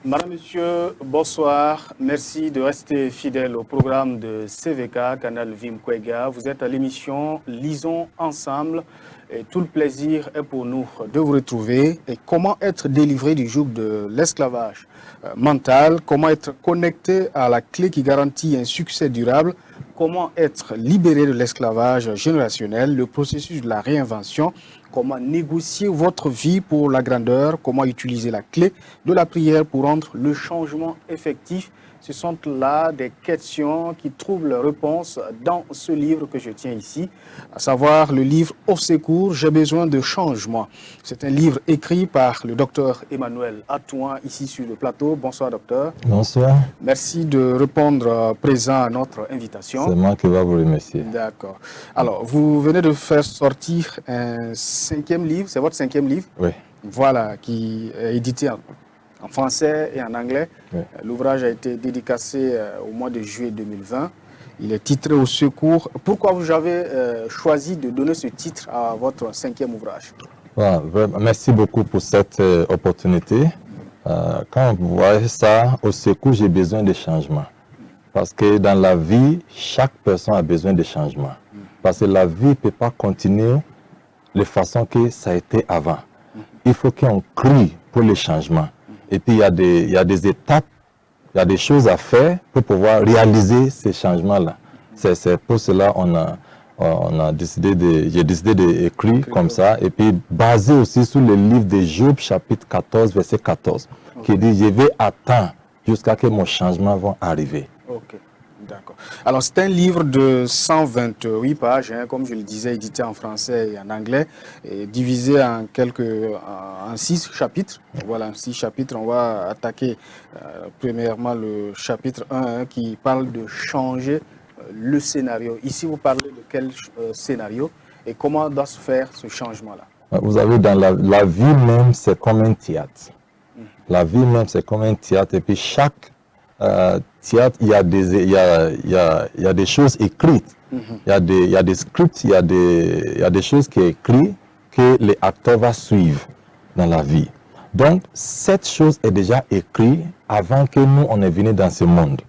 Madame, Monsieur, bonsoir. Merci de rester fidèle au programme de CVK, Canal Vim Kwega. Vous êtes à l'émission Lisons ensemble et tout le plaisir est pour nous de vous retrouver. Et comment être délivré du joug de l'esclavage mental, comment être connecté à la clé qui garantit un succès durable, comment être libéré de l'esclavage générationnel, le processus de la réinvention, comment négocier votre vie pour la grandeur, comment utiliser la clé de la prière pour rendre le changement effectif. Ce sont là des questions qui trouvent leur réponse dans ce livre que je tiens ici, à savoir le livre Au secours, j'ai besoin de changement. C'est un livre écrit par le docteur Emmanuel Atouan, ici sur le plateau. Bonsoir docteur. Bonsoir. Merci de répondre présent à notre invitation. C'est moi qui vais vous remercier. D'accord. Alors, vous venez de faire sortir un 5e livre, c'est votre 5e livre? Oui. Voilà, qui est édité en français et en anglais. Oui. L'ouvrage a été dédicacé au mois de juillet 2020. Il est titré Au secours. Pourquoi vous avez choisi de donner ce titre à votre 5e ouvrage? Voilà, merci beaucoup pour cette opportunité. Quand vous voyez ça, au secours, j'ai besoin de changement. Parce que dans la vie, chaque personne a besoin de changement. Parce que la vie ne peut pas continuer de façon que ça a été avant. Il faut qu'on crie pour le changement. Et puis, il y a des étapes, il y a des choses à faire pour pouvoir réaliser ces changements-là. C'est pour cela j'ai décidé d'écrire comme ça. Et puis, basé aussi sur le livre de Job, chapitre 14, verset 14, qui dit « Je vais attendre jusqu'à ce que mon changement va arriver. » Ok, d'accord. Alors, c'est un livre de 128 pages, hein, comme je le disais, édité en français et en anglais, et divisé en 6 chapitres. Voilà, 6 chapitres. On va attaquer premièrement le chapitre 1 qui parle de changer le scénario. Ici, vous parlez de quel scénario et comment doit se faire ce changement-là? Vous avez dans la vie même, c'est comme un théâtre. La vie même, c'est comme un théâtre. Et puis chaque théâtre, il y a des choses écrites. Il y a des scripts, il y a des choses qui sont écrites que les acteurs vont suivre dans la vie. Donc, cette chose est déjà écrite avant que nous, on est venus dans ce monde.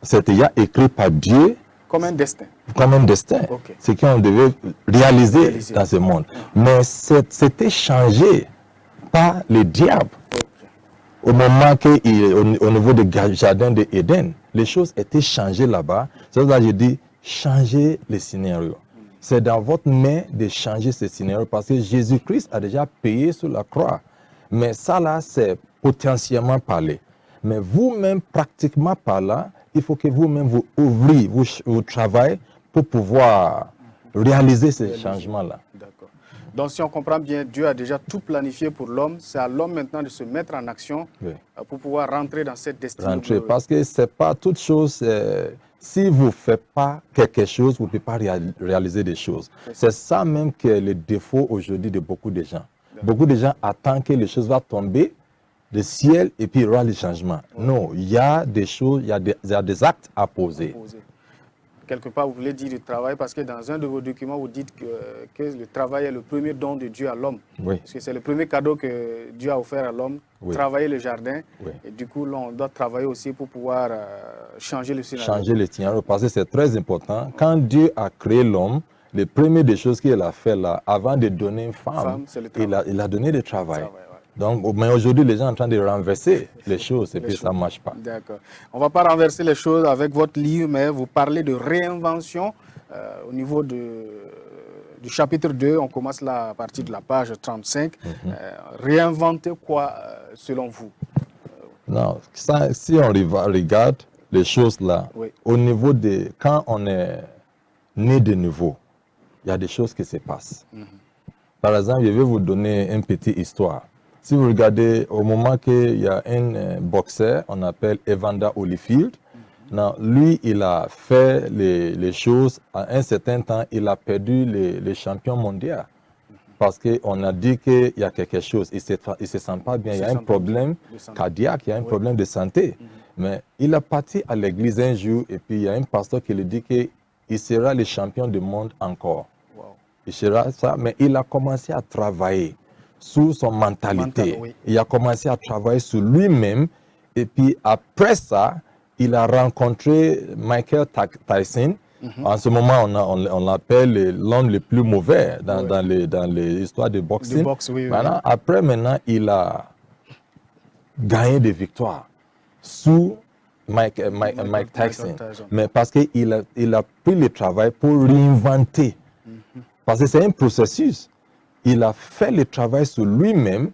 C'est déjà écrit par Dieu. Comme un destin. Comme un destin. Okay. C'est qu'on devait réaliser dans ce monde. Mais c'était changé par le diable. Au moment au niveau du jardin d'Éden, les choses étaient changées là-bas. C'est pour ça que je dis, changer le scénario. C'est dans votre main de changer ce scénario parce que Jésus-Christ a déjà payé sur la croix. Mais ça là, c'est potentiellement parler. Mais vous-même, pratiquement par là, il faut que vous-même vous ouvriez, vous travaillez pour pouvoir réaliser ces changements-là. D'accord. Donc, si on comprend bien, Dieu a déjà tout planifié pour l'homme. C'est à l'homme maintenant de se mettre en action pour pouvoir rentrer dans cette destinée. Parce que ce n'est pas toute chose. Si vous ne faites pas quelque chose, vous ne pouvez pas réaliser des choses. C'est ça même qui est le défaut aujourd'hui de beaucoup de gens. Beaucoup de gens attendent que les choses vont tomber du ciel et puis il y aura les changements. Non, il y a des choses, il y a des actes à poser. Quelque part, vous voulez dire du travail, parce que dans un de vos documents, vous dites que le travail est le premier don de Dieu à l'homme. Oui. Parce que c'est le premier cadeau que Dieu a offert à l'homme, travailler le jardin. Oui. Et du coup, là, on doit travailler aussi pour pouvoir changer le scénario. Changer le scénario, parce que c'est très important. Quand Dieu a créé l'homme, les premières des choses qu'il a fait là, avant de donner une femme il a donné le travail. Donc, mais aujourd'hui, les gens sont en train de renverser les choses et puis ça ne marche pas. D'accord. On ne va pas renverser les choses avec votre livre, mais vous parlez de réinvention au niveau du chapitre 2. On commence là à partir de la page 35. Réinventer quoi, selon vous? Non, ça, si on regarde les choses là, au niveau de quand on est né de nouveau, il y a des choses qui se passent. Par exemple, je vais vous donner une petite histoire. Si vous regardez, au moment qu'il y a un boxeur, on appelle Evander Holyfield, lui, il a fait les choses, à un certain temps, il a perdu les champions mondiaux. Parce qu'on a dit qu'il y a quelque chose, il ne se sent pas bien, il y a un problème cardiaque, il y a un problème de santé. Mais il est parti à l'église un jour et puis il y a un pasteur qui lui dit qu'il sera le champion du monde encore. Il sera ça, mais il a commencé à travailler sur son mentalité. Il a commencé à travailler sur lui-même. Et puis après ça, il a rencontré Michael Tyson. En ce moment, on l'appelle l'homme le plus mauvais dans les histoires de boxing. Maintenant, après, il a gagné des victoires sous Mike Tyson. Mais parce qu'il a pris le travail pour réinventer. Parce que c'est un processus. Il a fait le travail sur lui-même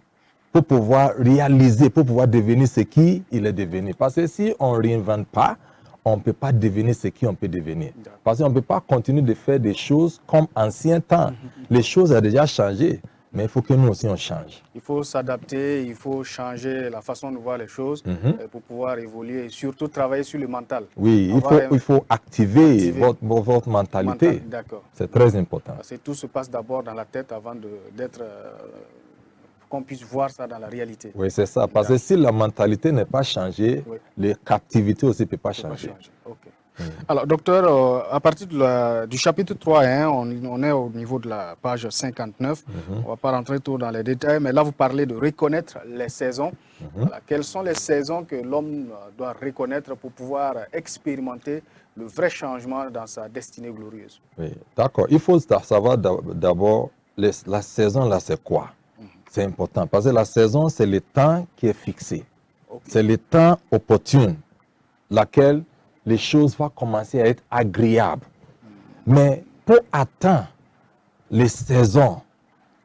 pour pouvoir réaliser, pour pouvoir devenir ce qu'il est devenu. Parce que si on ne réinvente pas, on ne peut pas devenir ce qu'on peut devenir. Parce qu'on ne peut pas continuer de faire des choses comme ancien temps. Les choses ont déjà changé, mais il faut que nous aussi on change. Il faut s'adapter, il faut changer la façon de voir les choses pour pouvoir évoluer et surtout travailler sur le mental. Oui, il faut activer votre mentalité. C'est très important. Parce que tout se passe d'abord dans la tête avant d'être... qu'on puisse voir ça dans la réalité. Oui, c'est ça. Parce que si la mentalité n'est pas changée, les captivités aussi ne peuvent pas changer. Alors, docteur, à partir du chapitre 3, on est au niveau de la page 59. On ne va pas rentrer trop dans les détails, mais là, vous parlez de reconnaître les saisons. Voilà. Quelles sont les saisons que l'homme doit reconnaître pour pouvoir expérimenter le vrai changement dans sa destinée glorieuse? Oui, d'accord. Il faut savoir d'abord, la saison, là, c'est quoi? C'est important parce que la saison, c'est le temps qui est fixé. C'est le temps opportun, laquelle les choses vont commencer à être agréables. Mais pour atteindre les saisons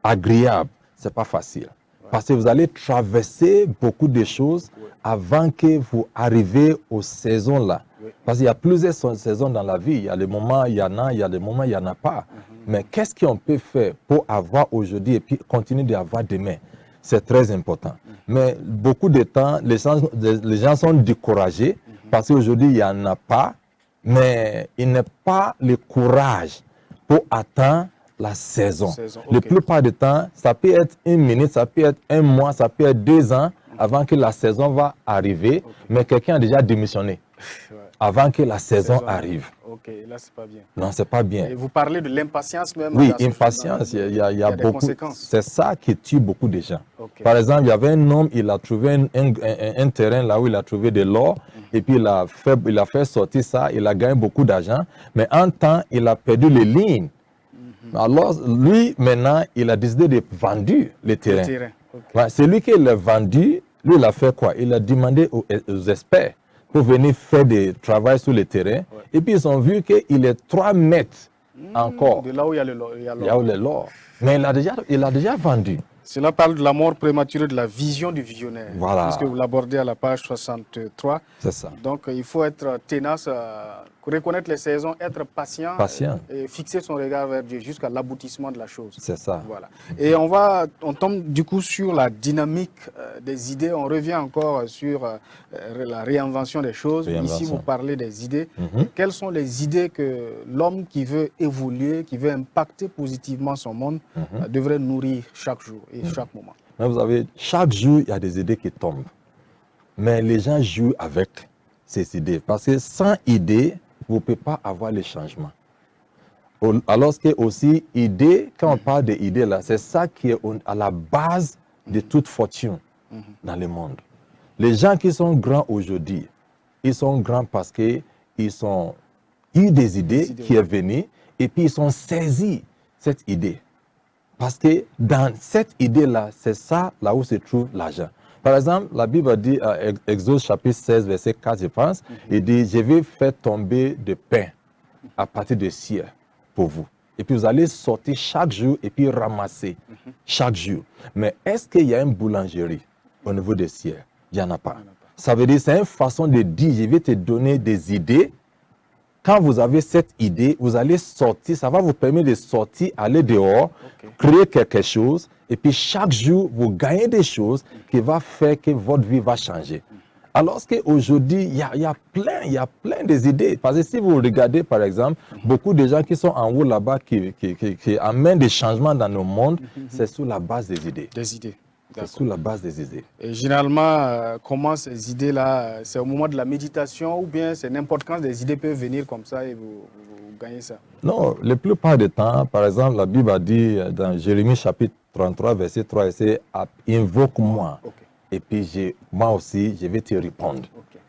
agréables, ce n'est pas facile. Parce que vous allez traverser beaucoup de choses avant que vous arriviez aux saisons-là. Parce qu'il y a plusieurs saisons dans la vie. Il y a des moments, il y en a, il y a des moments, il n'y en a pas. Mais qu'est-ce qu'on peut faire pour avoir aujourd'hui et puis continuer d'avoir demain? C'est très important. Mais beaucoup de temps, les gens sont découragés parce qu'aujourd'hui, il n'y en a pas. Mais il n'y a pas le courage pour atteindre la saison. La plupart du temps, ça peut être une minute, ça peut être un mois, ça peut être 2 ans avant que la saison va arriver. Mais quelqu'un a déjà démissionné avant que la saison arrive. Ok, là, c'est pas bien. Non, c'est pas bien. Et vous parlez de l'impatience même. Oui, impatience, il y a beaucoup. C'est ça qui tue beaucoup de gens. Par exemple, il y avait un homme, il a trouvé un terrain là où il a trouvé de l'or, et puis il a fait sortir ça, il a gagné beaucoup d'argent, mais en temps, il a perdu les lignes. Alors, lui, maintenant, il a décidé de vendre le terrain. C'est lui qui l'a vendu, lui, il a fait quoi? Il a demandé aux experts pour venir faire des travaux sur le terrain. Et puis, ils ont vu qu'il est 3 mètres encore. De là où il y a l'or. Mais il a déjà vendu. Cela parle de la mort prématurée de la vision du visionnaire. Voilà. Puisque vous l'abordez à la page 63. C'est ça. Donc, il faut être tenace, reconnaître les saisons, être patient. Et fixer son regard vers Dieu jusqu'à l'aboutissement de la chose. C'est ça. Voilà. Et on tombe du coup sur la dynamique des idées. On revient encore sur la réinvention des choses. Ici, vous parlez des idées. Quelles sont les idées que l'homme qui veut évoluer, qui veut impacter positivement son monde, devrait nourrir chaque jour et chaque moment? Mais vous savez, chaque jour, il y a des idées qui tombent. Mais les gens jouent avec ces idées. Parce que sans idées, vous ne pouvez pas avoir les changements. Alors que aussi, idées, quand on parle d'idées, là, c'est ça qui est à la base de toute fortune dans le monde. Les gens qui sont grands aujourd'hui, ils sont grands parce qu'ils ont eu des idées qui sont venues et puis ils sont saisis cette idée. Parce que dans cette idée-là, c'est ça là où se trouve l'argent. Par exemple, la Bible dit, Exode chapitre 16, verset 4, je pense, il dit, je vais faire tomber de pain à partir de ciel pour vous. Et puis vous allez sortir chaque jour et puis ramasser chaque jour. Mais est-ce qu'il y a une boulangerie au niveau des ciels? Il n'y en a pas. Ça veut dire, c'est une façon de dire, je vais te donner des idées. Quand vous avez cette idée, vous allez sortir, ça va vous permettre de sortir, aller dehors, créer quelque chose, et puis chaque jour, vous gagnez des choses qui vont faire que votre vie va changer. Alors qu'aujourd'hui, il y a plein des idées. Parce que si vous regardez, par exemple, beaucoup de gens qui sont en haut là-bas, qui amènent des changements dans nos mondes, c'est sur la base des idées. Des idées. C'est sur la base des idées. Et généralement, comment ces idées-là, c'est au moment de la méditation ou bien c'est n'importe quand des idées peuvent venir comme ça et vous gagner ça. Non, la plupart du temps, par exemple, la Bible a dit dans Jérémie chapitre 33, verset 3, c'est « Invoque-moi, et puis moi aussi, je vais te répondre.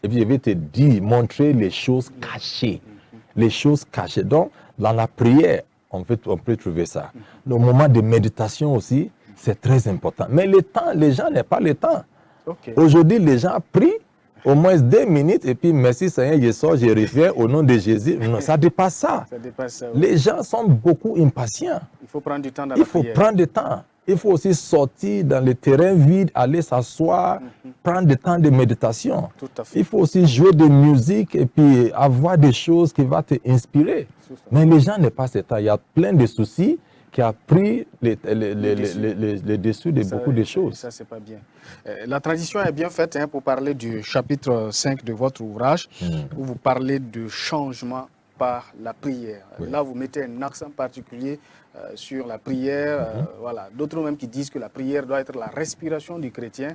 Et puis je vais te dire, montrer les choses cachées. Les choses cachées. » Donc, dans la prière, on peut trouver ça. Le moment de méditation aussi, c'est très important. Mais le temps, les gens n'ont pas le temps. Aujourd'hui, les gens prient au moins 2 minutes et puis merci Seigneur, je sors, je reviens au nom de Jésus. Non, ça dépasse ça. Ça dépasse ça, Les gens sont beaucoup impatients. Il faut prendre du temps dans la prière. Il faut prendre du temps. Il faut aussi sortir dans le terrain vide, aller s'asseoir, prendre du temps de méditation. Tout à fait. Il faut aussi jouer de musique et puis avoir des choses qui vont te inspirer. Mais les gens n'ont pas ce temps. Il y a plein de soucis qui a pris les dessous de beaucoup de choses. Ça, c'est pas bien. La transition est bien faite pour parler du chapitre 5 de votre ouvrage, où vous parlez de changement par la prière. Là, vous mettez un accent particulier sur la prière. Voilà. D'autres même qui disent que la prière doit être la respiration du chrétien.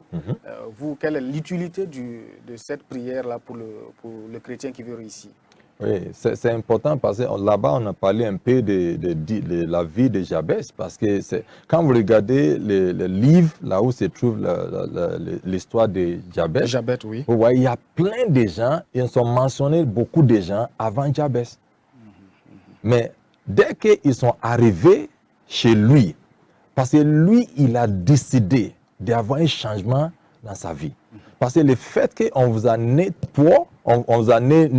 Vous, quelle est l'utilité de cette prière-là pour le chrétien qui veut réussir? Oui, c'est important parce que là-bas, on a parlé un peu de la vie de Jabès. Parce que quand vous regardez le livre, là où se trouve l'histoire de Jabès, oui. Vous voyez, il y a plein de gens, ils ont mentionné beaucoup de gens avant Jabès. Mais dès qu'ils sont arrivés chez lui, parce que lui, il a décidé d'avoir un changement dans sa vie. Parce que le fait qu'on vous a né pauvre, on vous a né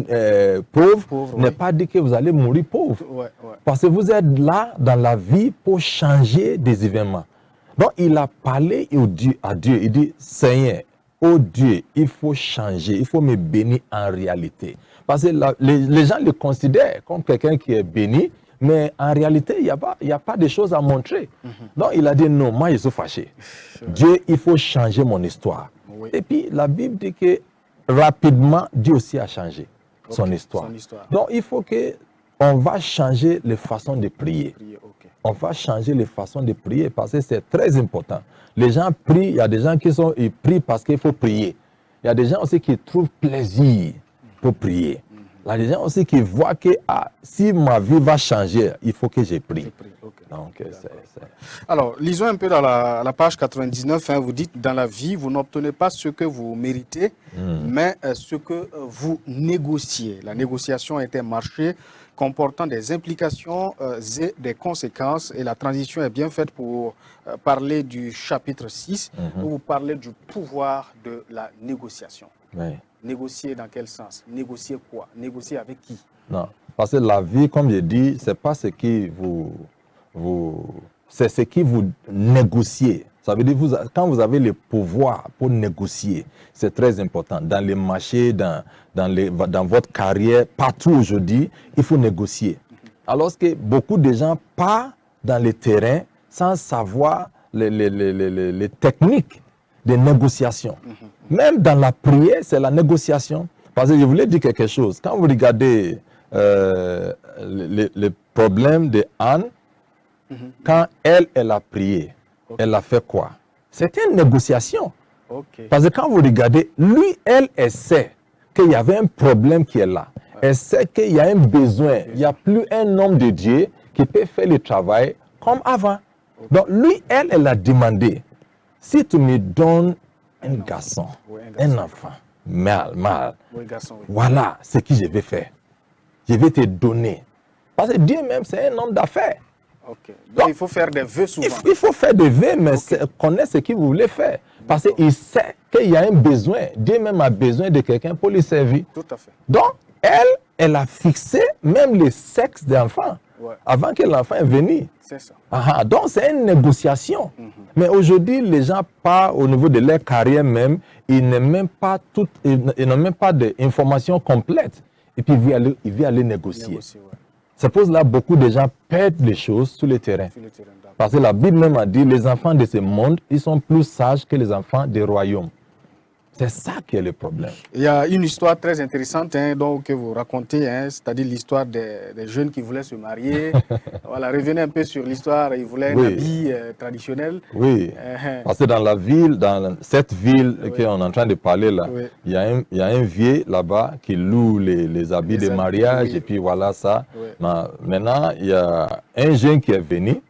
pauvre, n'est pas dit que vous allez mourir pauvre. Parce que vous êtes là dans la vie pour changer des événements. Donc, il a parlé à Dieu. Il dit, Seigneur, oh Dieu, il faut changer, il faut me bénir en réalité. Parce que les gens le considèrent comme quelqu'un qui est béni, mais en réalité, il n'y a pas de choses à montrer. Donc, il a dit, non, moi, je suis fâché. Dieu, il faut changer mon histoire. Et puis, la Bible dit que rapidement, Dieu aussi a changé son histoire. Donc, il faut qu'on va changer les façons de prier. On va changer les façons de prier parce que c'est très important. Les gens prient, il y a des gens ils prient parce qu'il faut prier. Il y a des gens aussi qui trouvent plaisir pour prier. Il y a des gens aussi qui voient que si ma vie va changer, il faut que je prie. Donc, Alors, lisons un peu dans la page 99, vous dites, dans la vie, vous n'obtenez pas ce que vous méritez, mais ce que vous négociez. La négociation est un marché comportant des implications et des conséquences, et la transition est bien faite pour parler du chapitre 6, où vous parlez du pouvoir de la négociation. Négocier dans quel sens? Négocier quoi? Négocier avec qui? Non, parce que la vie, comme je dis, c'est pas ce qui c'est ce qui vous négociez. Ça veut dire quand vous avez le pouvoir pour négocier, c'est très important. Dans les marchés, dans votre carrière, partout aujourd'hui, il faut négocier. Alors que beaucoup de gens partent dans le terrain sans savoir les techniques de négociation. Même dans la prière, c'est la négociation. Parce que je voulais dire quelque chose. Quand vous regardez le problème de Anne, quand elle a prié, elle a fait quoi? C'était une négociation. Parce que quand vous regardez, lui, elle sait qu'il y avait un problème qui est là. Elle sait qu'il y a un besoin. Il n'y a plus un homme de Dieu qui peut faire le travail comme avant. Donc lui, elle a demandé, si tu me donnes un garçon, un enfant, mal, voilà ce que je vais faire. Je vais te donner. Parce que Dieu même, c'est un homme d'affaires. Donc, il faut faire des vœux souvent. Il faut faire des vœux, mais connaître ce qu'il voulait faire. Parce qu'il sait qu'il y a un besoin. Dieu même a besoin de quelqu'un pour lui servir. Tout à fait. Donc, elle a fixé même le sexe de l'enfant avant que l'enfant est venu. C'est ça. Donc, c'est une négociation. Mais aujourd'hui, les gens partent au niveau de leur carrière même, ils n'ont même pas d'informations complètes. Et puis, ils veulent aller négocier. C'est pour cela que beaucoup de gens perdent les choses sur le terrain. Parce que la Bible même a dit, les enfants de ce monde, ils sont plus sages que les enfants des royaumes. C'est ça qui est le problème. Il y a une histoire très intéressante donc, que vous racontez, c'est-à-dire l'histoire des jeunes qui voulaient se marier. Voilà, revenez un peu sur l'histoire, ils voulaient un habit traditionnel. Oui, parce que dans cette ville qu'on est en train de parler là, il y a un vieux là-bas qui loue les habits de mariage et puis voilà ça. Maintenant, il y a un jeune qui est venu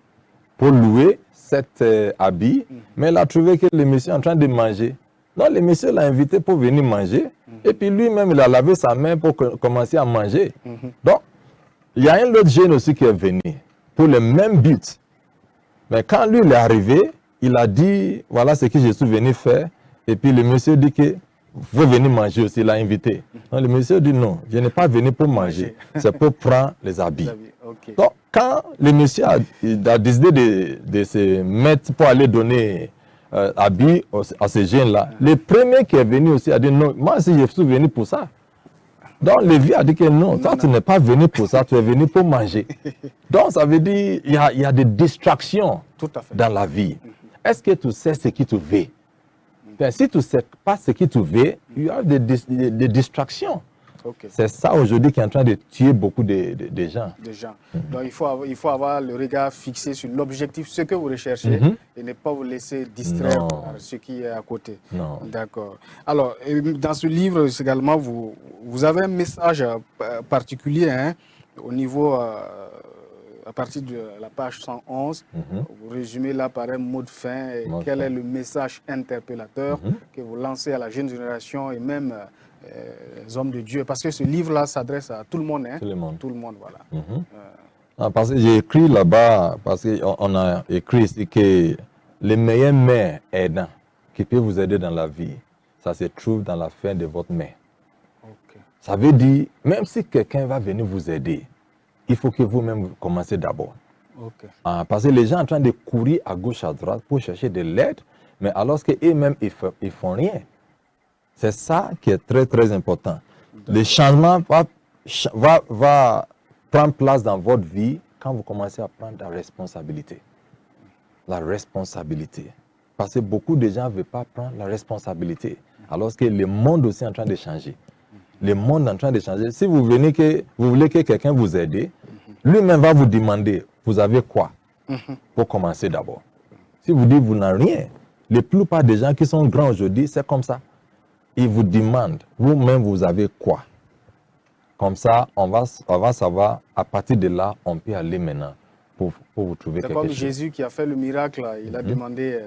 pour louer cet habit, mais il a trouvé que le monsieur est en train de manger. Donc, le monsieur l'a invité pour venir manger. Et puis lui-même, il a lavé sa main pour commencer à manger. Donc, il y a un autre jeune aussi qui est venu pour le même but. Mais quand lui il est arrivé, il a dit, voilà ce que je suis venu faire. Et puis le monsieur dit que vous venez manger aussi, il l'a invité. Donc, le monsieur dit non, je n'ai pas venu pour manger, c'est pour prendre les habits. Donc, quand le monsieur a décidé de se mettre pour aller donner habits à ces jeunes-là, le premier qui est venu aussi a dit non, moi aussi je suis venu pour ça. Donc le vieux a dit que non, toi tu n'es pas venu pour ça, tu es venu pour manger. Donc ça veut dire qu'il y a des distractions dans la vie. Est-ce que tu sais ce qui te veut? Si tu ne sais pas ce qui te veut, il y a des distractions. C'est ça aujourd'hui qui est en train de tuer beaucoup de gens. Donc il faut avoir le regard fixé sur l'objectif, ce que vous recherchez, et ne pas vous laisser distraire par ce qui est à côté. D'accord. Alors, dans ce livre également, vous avez un message particulier au niveau, à partir de la page 111. Vous résumez là par un mot de fin. Quel est le message interpellateur que vous lancez à la jeune génération et même les hommes de Dieu, parce que ce livre-là s'adresse à tout le monde. Tout le monde, voilà. Parce que j'ai écrit là-bas, parce qu'on a écrit ici que les meilleures mains aidants qui peuvent vous aider dans la vie, ça se trouve dans la fin de votre main. Ça veut dire, même si quelqu'un va venir vous aider, il faut que vous-même commencez d'abord. Parce que les gens sont en train de courir à gauche, à droite pour chercher de l'aide, mais alors qu'eux-mêmes, ils ne font rien. C'est ça qui est très, très important. Le changement va prendre place dans votre vie quand vous commencez à prendre la responsabilité. La responsabilité. Parce que beaucoup de gens ne veulent pas prendre la responsabilité. Alors que le monde aussi est en train de changer. Le monde est en train de changer. Si vous voulez que quelqu'un vous aide, lui-même va vous demander, vous avez quoi? Pour commencer d'abord. Si vous dites, vous n'avez rien, la plupart des gens qui sont grands aujourd'hui, c'est comme ça. Ils vous demandent, vous-même, vous avez quoi? Comme ça, on va savoir, à partir de là, on peut aller maintenant pour vous trouver quelque chose. C'est comme Jésus qui a fait le miracle, il a demandé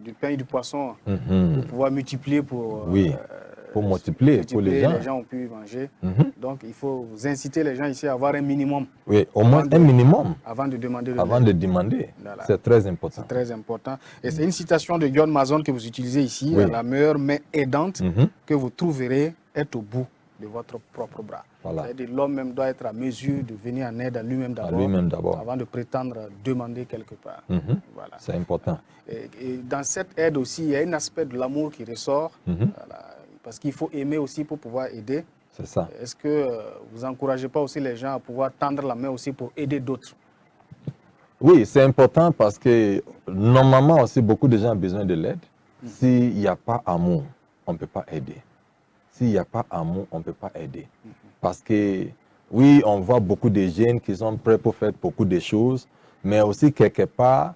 du pain et du poisson pour pouvoir multiplier pour multiplier pour les gens. Les gens ont pu manger. Donc, il faut vous inciter les gens ici à avoir un minimum. Oui, au moins un minimum. Avant de demander. Voilà. C'est très important. C'est très important. Et c'est une citation de John Mason que vous utilisez ici. La meilleure main aidante que vous trouverez est au bout de votre propre bras. Voilà. L'homme même doit être à mesure de venir en aide à lui-même d'abord, avant de prétendre demander quelque part. Voilà. C'est important. Et dans cette aide aussi, il y a un aspect de l'amour qui ressort. Parce qu'il faut aimer aussi pour pouvoir aider. C'est ça. Est-ce que vous n'encouragez pas aussi les gens à pouvoir tendre la main aussi pour aider d'autres? Oui, c'est important parce que normalement aussi, beaucoup de gens ont besoin de l'aide. S'il n'y a pas amour, on ne peut pas aider. S'il n'y a pas amour, on ne peut pas aider. Parce que, oui, on voit beaucoup de jeunes qui sont prêts pour faire beaucoup de choses, mais aussi quelque part,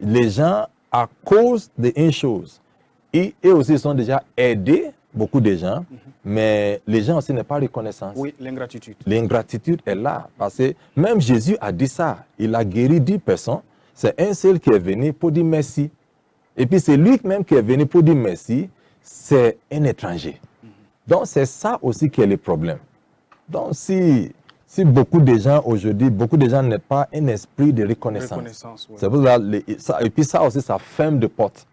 les gens, à cause d'une chose, eux aussi sont déjà aidés, beaucoup de gens, mais les gens aussi n'ont pas reconnaissance. Oui, l'ingratitude. L'ingratitude est là, parce que même Jésus a dit ça. Il a guéri 10 personnes. C'est un seul qui est venu pour dire merci. Et puis c'est lui-même qui est venu pour dire merci, c'est un étranger. Donc c'est ça aussi qui est le problème. Donc si beaucoup de gens aujourd'hui, beaucoup de gens n'ont pas un esprit de reconnaissance. C'est pour ça, et puis ça aussi, ça ferme de porte.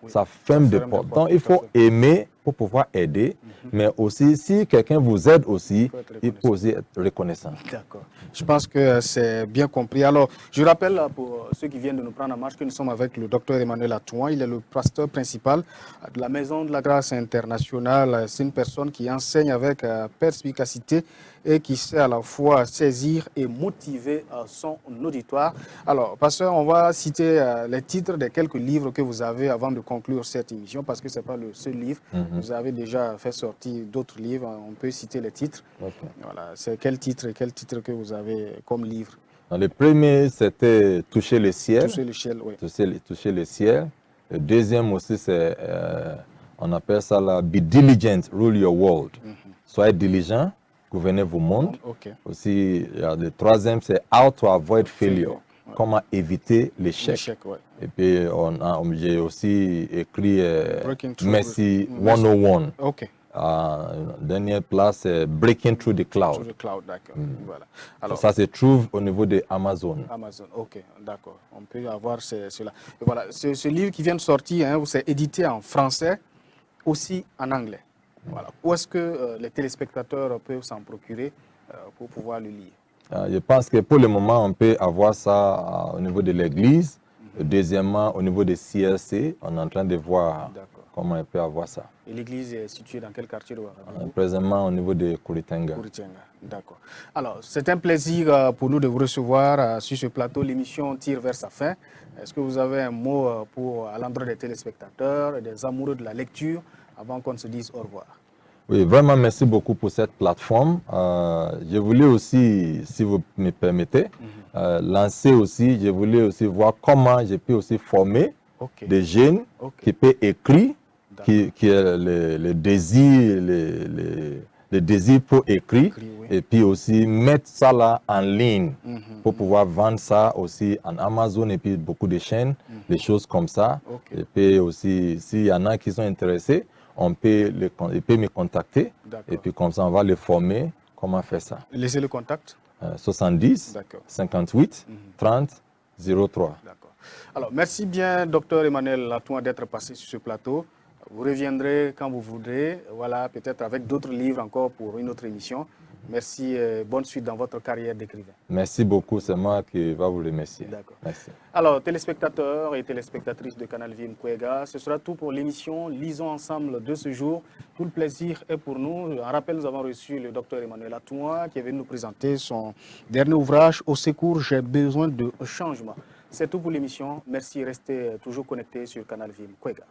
Ça ferme de porte. Donc il faut aimer pour pouvoir aider, mais aussi si quelqu'un vous aide aussi, il faut aussi être reconnaissant. D'accord. Je pense que c'est bien compris. Alors, je rappelle pour ceux qui viennent de nous prendre en marche que nous sommes avec le docteur Emmanuel Atouan. Il est le pasteur principal de la Maison de la Grâce Internationale. C'est une personne qui enseigne avec perspicacité et qui sait à la fois saisir et motiver son auditoire. Alors, pasteur, on va citer les titres de quelques livres que vous avez avant de conclure cette émission, parce que ce n'est pas le seul livre. Vous avez déjà fait sortir d'autres livres, on peut citer les titres. Okay. Voilà, c'est quel titre que vous avez comme livre? Le premier, c'était Toucher le ciel. Toucher le ciel, oui. Toucher le ciel. Le deuxième aussi, c'est, on appelle ça la Be Diligent, Rule Your World. Soyez diligent, gouvernez vos mondes. Okay. Aussi, le troisième, c'est How to Avoid Failure. Ouais. Comment éviter l'échec. Ouais. Et puis, j'ai aussi écrit Messi 101. Ok. Dernière place, c'est Breaking Through the Cloud. Through the Cloud, d'accord. Voilà. Alors, ça se trouve au niveau de Amazon. Amazon, ok, d'accord. On peut avoir cela. Et voilà, ce livre qui vient de sortir, hein, c'est édité en français, aussi en anglais. Voilà. Où est-ce que les téléspectateurs peuvent s'en procurer pour pouvoir le lire? Je pense que pour le moment, on peut avoir ça au niveau de l'église. Deuxièmement, au niveau des CLC, on est en train de voir comment on peut avoir ça. Et l'église est située dans quel quartier de Ouagadougou? Présentement au niveau de Kouritenga. D'accord. Alors, c'est un plaisir pour nous de vous recevoir sur ce plateau. L'émission tire vers sa fin. Est-ce que vous avez un mot à l'endroit des téléspectateurs et des amoureux de la lecture avant qu'on se dise au revoir? Oui, vraiment merci beaucoup pour cette plateforme. Je voulais aussi, si vous me permettez, lancer aussi, je voulais aussi voir comment je peux aussi former des jeunes qui peuvent écrire, qui a le désir, le désir pour écrire, et puis aussi mettre ça là en ligne pour pouvoir vendre ça aussi en Amazon et puis beaucoup de chaînes, des choses comme ça. Et puis aussi, s'il y en a qui sont intéressés, il peut me contacter et puis comme ça on va les former comment faire ça. Laissez le contact. 70 58 30 03. D'accord. Alors merci bien Dr Emmanuel Latouan d'être passé sur ce plateau. Vous reviendrez quand vous voudrez, voilà, peut-être avec d'autres livres encore pour une autre émission. Merci et bonne suite dans votre carrière d'écrivain. Merci beaucoup, c'est moi qui va vous remercier. D'accord. Merci. Alors, téléspectateurs et téléspectatrices de Canal Vie Mkwega, ce sera tout pour l'émission Lisons ensemble de ce jour. Tout le plaisir est pour nous. En rappel, nous avons reçu le docteur Emmanuel Latouan qui est venu nous présenter son dernier ouvrage, Au secours, j'ai besoin de changement. C'est tout pour l'émission. Merci, restez toujours connectés sur Canal Vie Mkwega.